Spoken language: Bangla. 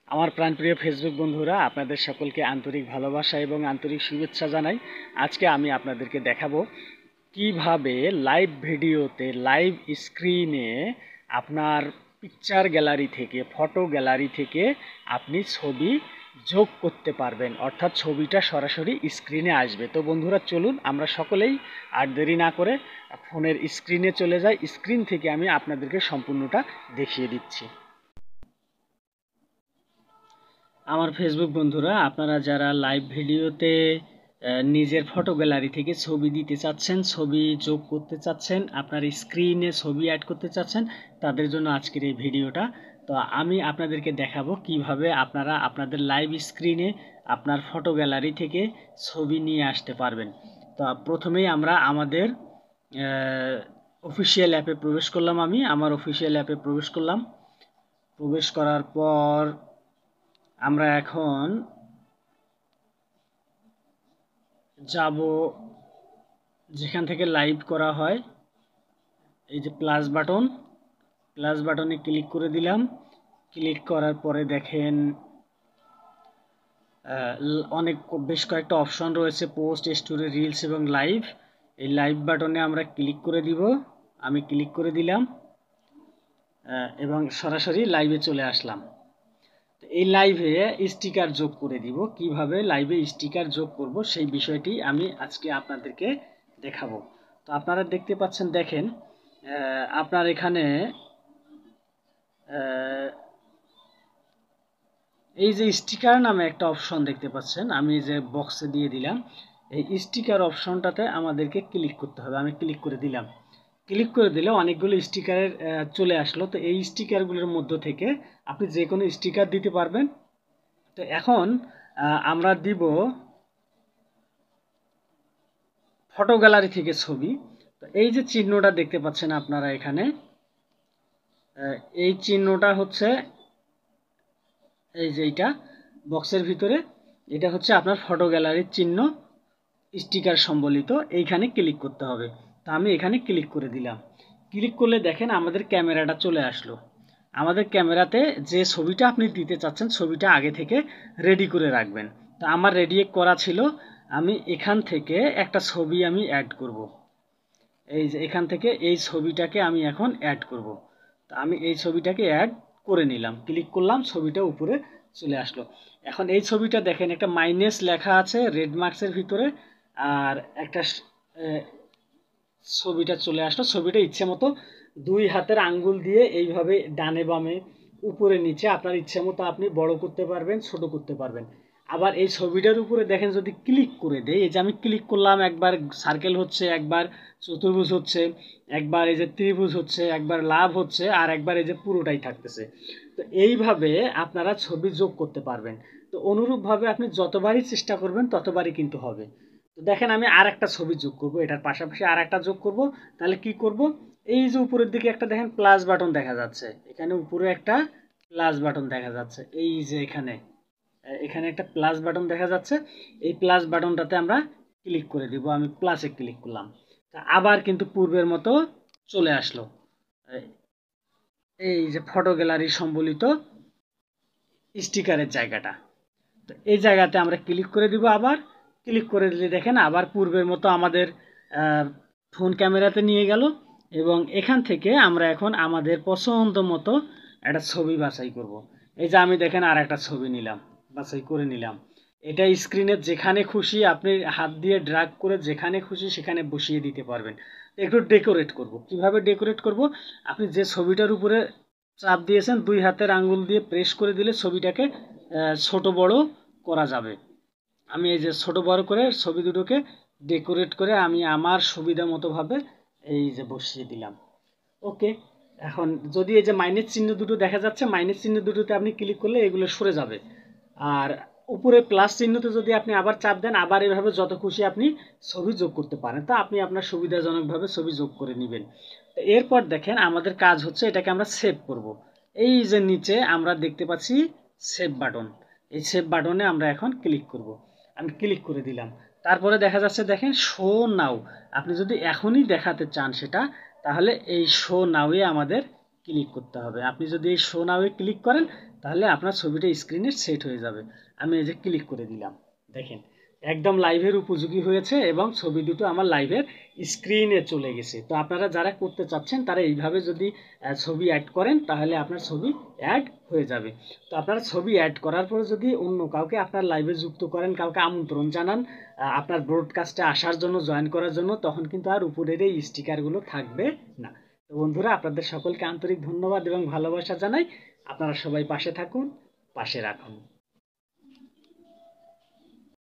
আমার প্রাণপ্রিয় ফেসবুক বন্ধুরা, আপনাদের সকলকে আন্তরিক ভালোবাসা এবং আন্তরিক শুভেচ্ছা জানাই। আজকে আমি আপনাদেরকে দেখাবো কিভাবে লাইভ ভিডিওতে লাইভ স্ক্রিনে আপনার পিকচার গ্যালারি থেকে ফটো গ্যালারি থেকে আপনি ছবি যোগ করতে পারবেন, অর্থাৎ ছবিটা সরাসরি স্ক্রিনে আসবে। তো বন্ধুরা, চলুন আমরা সকলেই আর দেরি না করে ফোনের স্ক্রিনে চলে যাই। স্ক্রিন থেকে আমি আপনাদেরকে সম্পূর্ণটা দেখিয়ে দিচ্ছি। আমার ফেসবুক বন্ধুরা, আপনারা যারা লাইভ ভিডিওতে নিজের ফটো গ্যালারি থেকে ছবি দিতে চাচ্ছেন, ছবি যোগ করতে চাচ্ছেন, আপনার স্ক্রিনে ছবি অ্যাড করতে চাচ্ছেন, তাদের জন্য আজকের এই ভিডিওটা। তো আমি আপনাদেরকে দেখাবো কিভাবে আপনারা আপনাদের লাইভ স্ক্রিনে আপনার ফটো গ্যালারি থেকে ছবি নিয়ে আসতে পারবেন। তো প্রথমেই আমরা আমাদের অফিসিয়াল অ্যাপে প্রবেশ করলাম। আমি আমার অফিসিয়াল অ্যাপে প্রবেশ করলাম। প্রবেশ করার পর আমরা এখন যাব যেখান থেকে লাইভ করা হয়, এই যে প্লাস বাটনে ক্লিক করে দিলাম। ক্লিক করার পরে দেখেন বেশ কয়েকটা অপশন রয়েছে, পোস্ট, স্টোরি, রিলস এবং লাইভ। এই লাইভ বাটনে আমরা ক্লিক করে দিব। আমি ক্লিক করে দিলাম এবং সরাসরি লাইভে চলে আসলাম। এই লাইভে স্টিকার যোগ করে দিব। কিভাবে লাইভে স্টিকার যোগ করব সেই বিষয়টি আমি আজকে আপনাদেরকে দেখাবো। তো আপনারা দেখতে পাচ্ছেন, দেখেন আপনার এখানে এই যে স্টিকার নামে একটা অপশন দেখতে পাচ্ছেন, আমি যে বক্সে দিয়ে দিলাম, এই স্টিকার অপশনটাতে আমাদেরকে ক্লিক করতে হবে। আমি ক্লিক করে দিলাম। ক্লিক করে দিলে অনেকগুলো স্টিকারের চলে আসলো। তো এই স্টিকারগুলোর মধ্য থেকে আপনি যে কোনো স্টিকার দিতে পারবেন। তো এখন আমরা দিব ফটো গ্যালারি থেকে ছবি। তো এই যে চিহ্নটা দেখতে পাচ্ছেন আপনারা এখানে, এই চিহ্নটা হচ্ছে এই যে এইটা বক্সের ভিতরে, এটা হচ্ছে আপনার ফটো গ্যালারির চিহ্ন, স্টিকার সম্বলিত। এইখানে ক্লিক করতে হবে। তো আমি এখানে ক্লিক করে দিলাম। ক্লিক করলে দেখেন আমাদের ক্যামেরাটা চলে আসলো। আমাদের ক্যামেরাতে যে ছবিটা আপনি দিতে চাচ্ছেন, ছবিটা আগে থেকে রেডি করে রাখবেন। তো আমার রেডি করা ছিল। আমি এখান থেকে একটা ছবি আমি অ্যাড করব। এই যে এখান থেকে এই ছবিটাকে আমি এখন অ্যাড করব। তো আমি এই ছবিটাকে অ্যাড করে নিলাম। ক্লিক করলাম, ছবিটা উপরে চলে আসলো। এখন এই ছবিটা দেখেন, একটা মাইনাস লেখা আছে রেড মার্কসের ভিতরে, আর একটা ছবিটা চলে আসলো। ছবিটা ইচ্ছে মতো দুই হাতের আঙ্গুল দিয়ে এইভাবে ডানে বামে উপরে নিচে আপনার ইচ্ছে মতো আপনি বড় করতে পারবেন, ছোট করতে পারবেন। আবার এই ছবিটার উপরে দেখেন, যদি ক্লিক করে দেই, এই যে আমি ক্লিক করলাম, একবার সার্কেল হচ্ছে, একবার চতুর্ভুজ হচ্ছে, একবার এই যে ত্রিভুজ হচ্ছে, একবার লাভ হচ্ছে, আর একবার এই যে পুরোটাই থাকতেছে। তো এইভাবে আপনারা ছবি যোগ করতে পারবেন। তো অনুরূপভাবে আপনি যতবারই চেষ্টা করবেন ততবারই কিন্তু হবে। তো দেখেন, আমি আর একটা ছবি যোগ করব, এটার পাশাপাশি আর একটা যোগ করব। তাহলে কি করব, এই যে উপরের দিকে একটা দেখেন প্লাস বাটন দেখা যাচ্ছে, এখানে উপরে একটা প্লাস বাটন দেখা যাচ্ছে, এই যে এখানে এখানে একটা প্লাস বাটন দেখা যাচ্ছে। এই প্লাস বাটনটাতে আমরা ক্লিক করে দিব। আমি প্লাসে ক্লিক করলাম। তা আবার কিন্তু পূর্বের মতো চলে আসলো এই যে ফটো গ্যালারি সম্বলিত স্টিকারের জায়গাটা। তো এই জায়গাতে আমরা ক্লিক করে দিব। আবার ক্লিক করে দিলে দেখেন আবার পূর্বের মতো আমাদের ফোন ক্যামেরাতে নিয়ে গেল, এবং এখান থেকে আমরা এখন আমাদের পছন্দ মতো একটা ছবি বাছাই করব। এই যে আমি দেখেন আর একটা ছবি নিলাম, বাছাই করে নিলাম। এটা স্ক্রিনের যেখানে খুশি আপনি হাত দিয়ে ড্র্যাগ করে যেখানে খুশি সেখানে বসিয়ে দিতে পারবেন। একটু ডেকোরেট করব। কিভাবে ডেকোরেট করব, আপনি যে ছবিটার উপরে চাপ দিয়েছেন, দুই হাতের আঙ্গুল দিয়ে প্রেস করে দিলে ছবিটাকে ছোট বড় করা যাবে। আমি এই যে ছোট বড় করে ছবি দুটোকে ডেকোরেট করে আমি আমার সুবিধা মতো ভাবে এই যে বসিয়ে দিলাম। ওকে। এখন যদি এই যে মাইনাস চিহ্ন দুটো দেখা যাচ্ছে, মাইনাস চিহ্ন দুটোতে আপনি ক্লিক করলে এগুলো সরে যাবে। আর উপরে প্লাস চিহ্নতে যদি আপনি আবার চাপ দেন, আবার এভাবে যত খুশি আপনি ছবি যোগ করতে পারেন। তা আপনি আপনার সুবিধাজনকভাবে ছবি যোগ করে নেবেন। তো এরপর দেখেন আমাদের কাজ হচ্ছে এটাকে আমরা সেভ করব। এই যে নিচে আমরা দেখতে পাচ্ছি সেভ বাটন, এই সেভ বাটনে আমরা এখন ক্লিক করব। আমি ক্লিক করে দিলাম। তারপরে দেখা যাচ্ছে দেখেন শো নাও। আপনি যদি এখনই দেখাতে চান সেটা, তাহলে এই শো নাওয়ে আমাদের ক্লিক করতে হবে। আপনি যদি এই শো নাওয়ে ক্লিক করেন তাহলে আপনার ছবিটা স্ক্রিনে সেট হয়ে যাবে। আমি এই যে ক্লিক করে দিলাম, দেখেন একদম লাইভের উপযোগী হয়েছে এবং ছবি দুটো আমার লাইভের স্ক্রিনে চলে গেছে। তো আপনারা যারা করতে চাচ্ছেন তারা এইভাবে যদি ছবি অ্যাড করেন তাহলে আপনার ছবি অ্যাড হয়ে যাবে। তো আপনারা ছবি অ্যাড করার পরে যদি অন্য কাউকে আপনার লাইভে যুক্ত করেন, কাউকে আমন্ত্রণ জানান আপনার ব্রডকাস্টে আসার জন্য, জয়েন করার জন্য, তখন কিন্তু আর উপরের এই স্টিকারগুলো থাকবে না। তো বন্ধুরা, আপনাদের সকলকে আন্তরিক ধন্যবাদ এবং ভালোবাসা জানাই। আপনারা সবাই পাশে থাকুন, পাশে রাখুন।